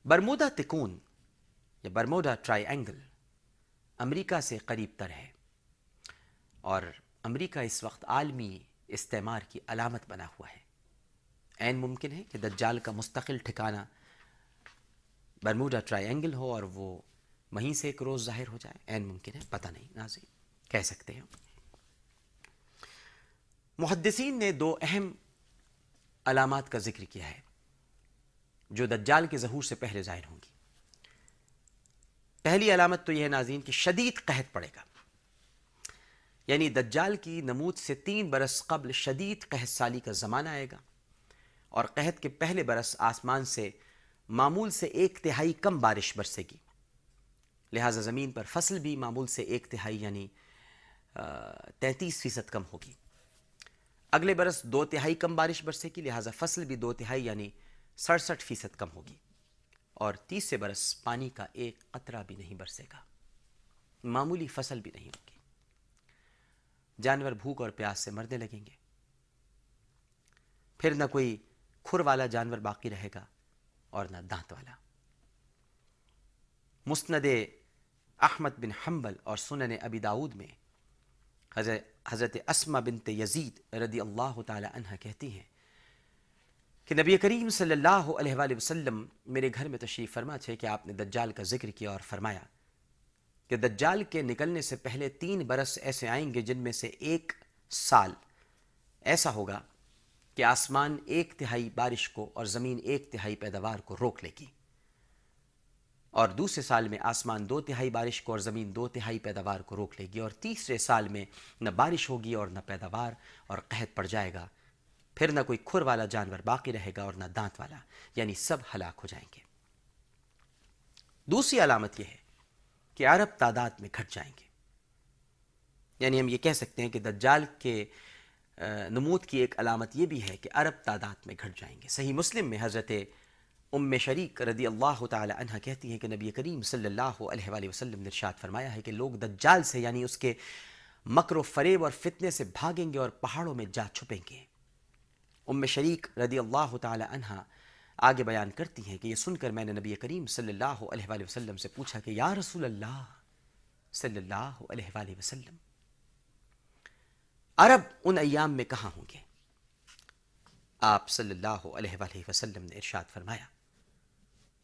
Bermuda تکون یا Bermuda try angle امریکہ سے قریب تر ہے، اور امریکہ اس وقت عالمی استعمار کی علامت بنا ہوا ہے۔ عین ممکن ہے کہ دجال کا مستقل ٹھکانہ برمودا ٹرائی اینگل ہو اور وہ وہیں سے ایک روز ظاہر ہو جائے۔ عین ممکن ہے، پتہ نہیں ناظرین، کہہ سکتے ہیں۔ محدثین نے دو اہم علامات کا ذکر کیا ہے جو دجال کے ظہور سے پہلے ظاہر ہوں گی۔ پہلی علامت تو یہ ہے ناظرین کہ شدید قحط پڑے گا، یعنی دجال کی نمود سے 3 برس قبل شدید قحط سالی کا زمانہ آئے گا، اور قحط کے پہلے برس آسمان سے معمول سے 1/3 کم بارش برسے گی، لہٰذا زمین پر فصل بھی معمول سے 1/3 یعنی 33% کم ہوگی۔ اگلے برس 2/3 کم بارش برسے گی، لہٰذا فصل بھی 2/3 یعنی 67% کم ہوگی، اور تیسرے برس پانی کا ایک قطرہ بھی نہیں برسے گا، معمولی فصل بھی نہیں ہوگی، جانور بھوک اور پیاس سے مرنے لگیں گے، پھر نہ کوئی کھر والا جانور باقی رہے گا اور نہ دانت والا۔ مسند احمد بن حنبل اور سنن ابی داؤد میں حضرت اسما بنت یزید رضی اللہ تعالی عنہ کہتی ہیں کہ نبی کریم صلی اللہ علیہ وآلہ وسلم میرے گھر میں تشریف فرما تھے کہ آپ نے دجال کا ذکر کیا اور فرمایا کہ دجال کے نکلنے سے پہلے 3 برس ایسے آئیں گے جن میں سے 1 سال ایسا ہوگا کہ آسمان 1/3 بارش کو اور زمین 1/3 پیداوار کو روک لے گی، اور دوسرے سال میں آسمان 2/3 بارش کو اور زمین 2/3 پیداوار کو روک لے گی، اور تیسرے سال میں نہ بارش ہوگی اور نہ پیداوار، اور قحط پڑ جائے گا، پھر نہ کوئی کھر والا جانور باقی رہے گا اور نہ دانت والا، یعنی سب ہلاک ہو جائیں گے۔ دوسری علامت یہ ہے کہ عرب تعداد میں گھٹ جائیں گے، یعنی ہم یہ کہہ سکتے ہیں کہ دجال کے نمود کی ایک علامت یہ بھی ہے کہ عرب تعداد میں گھٹ جائیں گے۔ صحیح مسلم میں حضرت ام شریک رضی اللہ تعالی عنہ کہتی ہیں کہ نبی کریم صلی اللہ علیہ وآلہ وسلم نے ارشاد فرمایا ہے کہ لوگ دجال سے یعنی اس کے مکر و فریب اور فتنے سے بھاگیں گے اور پہاڑوں میں جا چھپیں گے۔ ام شریک رضی اللہ تعالی عنہ آگے بیان کرتی ہیں کہ یہ سن کر میں نے نبی کریم صلی اللہ علیہ وآلہ وسلم سے پوچھا کہ یا رسول اللہ صلی اللہ علیہ وآلہ وسلم، عرب ان ایام میں کہاں ہوں گے؟ آپ صلی اللہ علیہ وآلہ وسلم نے ارشاد فرمایا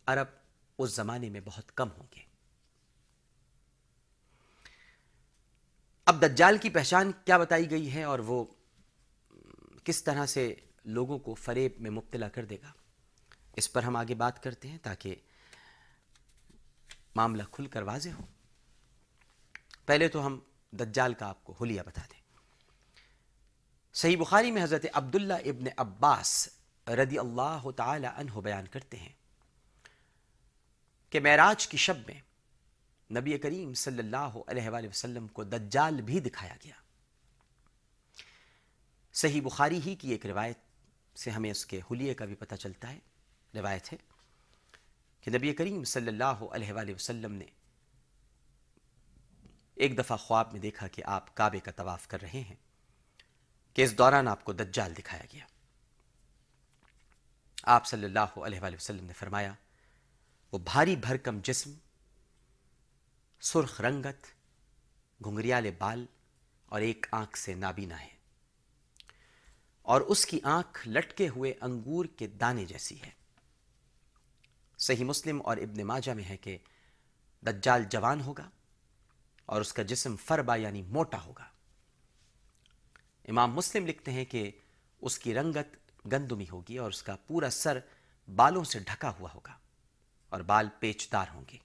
عرب اس زمانے میں بہت کم ہوں گے۔ اب دجال کی پہچان کیا بتائی گئی ہے اور وہ کس طرح سے لوگوں کو فریب میں مبتلا کر دے گا، اس پر ہم آگے بات کرتے ہیں تاکہ معاملہ کھل کر واضح ہو۔ پہلے تو ہم دجال کا آپ کو حلیہ بتا دیں۔ صحیح بخاری میں حضرت عبداللہ ابن عباس رضی اللہ تعالی عنہ بیان کرتے ہیں کہ معراج کی شب میں نبی کریم صلی اللہ علیہ وآلہ وسلم کو دجال بھی دکھایا گیا۔ صحیح بخاری ہی کی ایک روایت سے ہمیں اس کے حلیے کا بھی پتہ چلتا ہے۔ روایت ہے کہ نبی کریم صلی اللہ علیہ وآلہ وسلم نے ایک دفعہ خواب میں دیکھا کہ آپ کعبے کا طواف کر رہے ہیں کہ اس دوران آپ کو دجال دکھایا گیا۔ آپ صلی اللہ علیہ وآلہ وسلم نے فرمایا وہ بھاری بھرکم جسم، سرخ رنگت، گھنگریالے بال اور ایک آنکھ سے نابینا ہے، اور اس کی آنکھ لٹکے ہوئے انگور کے دانے جیسی ہے۔ صحیح مسلم اور ابن ماجہ میں ہے کہ دجال جوان ہوگا اور اس کا جسم فربا یعنی موٹا ہوگا۔ امام مسلم لکھتے ہیں کہ اس کی رنگت گندمی ہوگی اور اس کا پورا سر بالوں سے ڈھکا ہوا ہوگا اور بال پیچدار ہوں گے،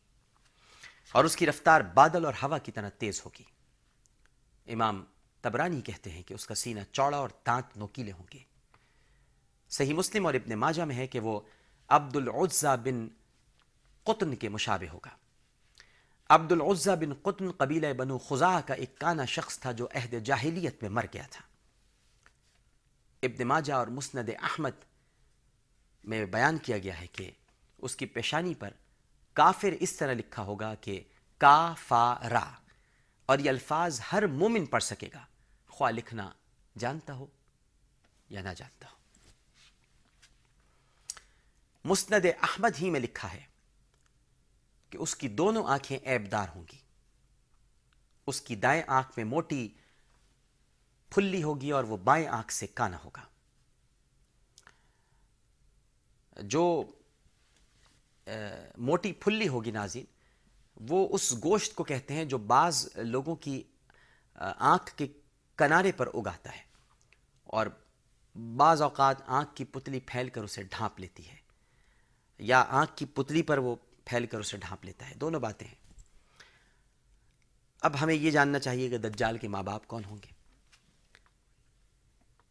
اور اس کی رفتار بادل اور ہوا کی طرح تیز ہوگی۔ امام طبرانی کہتے ہیں کہ اس کا سینہ چوڑا اور دانت نوکیلے ہوں گے۔ صحیح مسلم اور ابن ماجہ میں ہے کہ وہ عبد العزہ بن قطن کے مشابہ ہوگا۔ عبد العزہ بن قطن قبیلہ بنو خزاعہ کا ایک کانا شخص تھا جو عہد جاہلیت میں مر گیا تھا۔ ابن ماجہ اور مسند احمد میں بیان کیا گیا ہے کہ اس کی پیشانی پر کافر اس طرح لکھا ہوگا کہ کافارا، اور یہ الفاظ ہر مومن پڑھ سکے گا، خواہ لکھنا جانتا ہو یا نہ جانتا ہو۔ مسند احمد ہی میں لکھا ہے کہ اس کی دونوں آنکھیں عیبدار ہوں گی. اس کی دائیں آنکھ میں موٹی پھلی ہوگی اور وہ بائیں آنکھ سے کانا ہوگا. جو موٹی پھلی ہوگی ناظرین، وہ اس گوشت کو کہتے ہیں جو بعض لوگوں کی آنکھ کے کنارے پر اگاتا ہے، اور بعض اوقات آنکھ کی پتلی پھیل کر اسے ڈھانپ لیتی ہے، یا آنکھ کی پتلی پر وہ پھیل کر اسے ڈھانپ لیتا ہے. دونوں باتیں ہیں. اب ہمیں یہ جاننا چاہیے کہ دجال کے ماں باپ کون ہوں گے.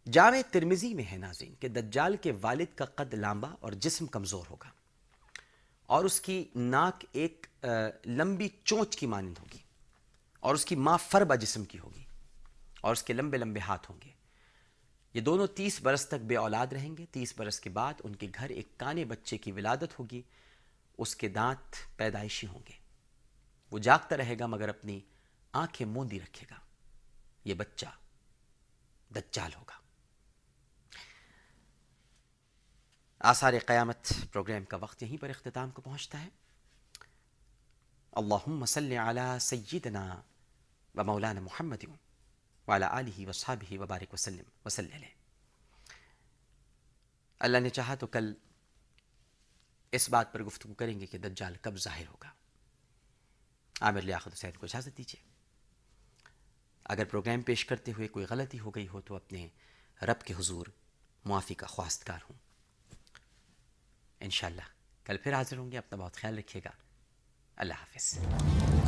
جامع ترمذی میں ہے ناظرین کہ دجال کے والد کا قد لامبا اور جسم کمزور ہوگا، اور اس کی ناک ایک لمبی چونچ کی مانند ہوگی، اور اس کی ماں فربا جسم کی ہوگی، اور اس کے لمبے لمبے ہاتھ ہوں گے. یہ دونوں 30 برس تک بے اولاد رہیں گے. 30 برس کے بعد ان کے گھر ایک کانے بچے کی ولادت ہوگی. اس کے دانت پیدائشی ہوں گے. وہ جاگتا رہے گا مگر اپنی آنکھیں موندی رکھے گا. یہ بچہ دجال ہوگا. آثار قیامت پروگرام کا وقت یہیں پر اختتام کو پہنچتا ہے. اللہم صلی علی سیدنا و مولانا محمد وعلی آلہ وصحبہ وبارک وسلم وصلی علیہ. اللہ نے چاہا تو کل اس بات پر گفتگو کریں گے کہ دجال کب ظاہر ہوگا. عامر لیاقت حسین کو اجازت دیجیے. اگر پروگرام پیش کرتے ہوئے کوئی غلطی ہو گئی ہو تو اپنے رب کے حضور معافی کا خواستگار ہوں. انشاءاللہ کل پھر حاضر ہوں گے. اپنا بہت خیال رکھیے گا. اللہ حافظ.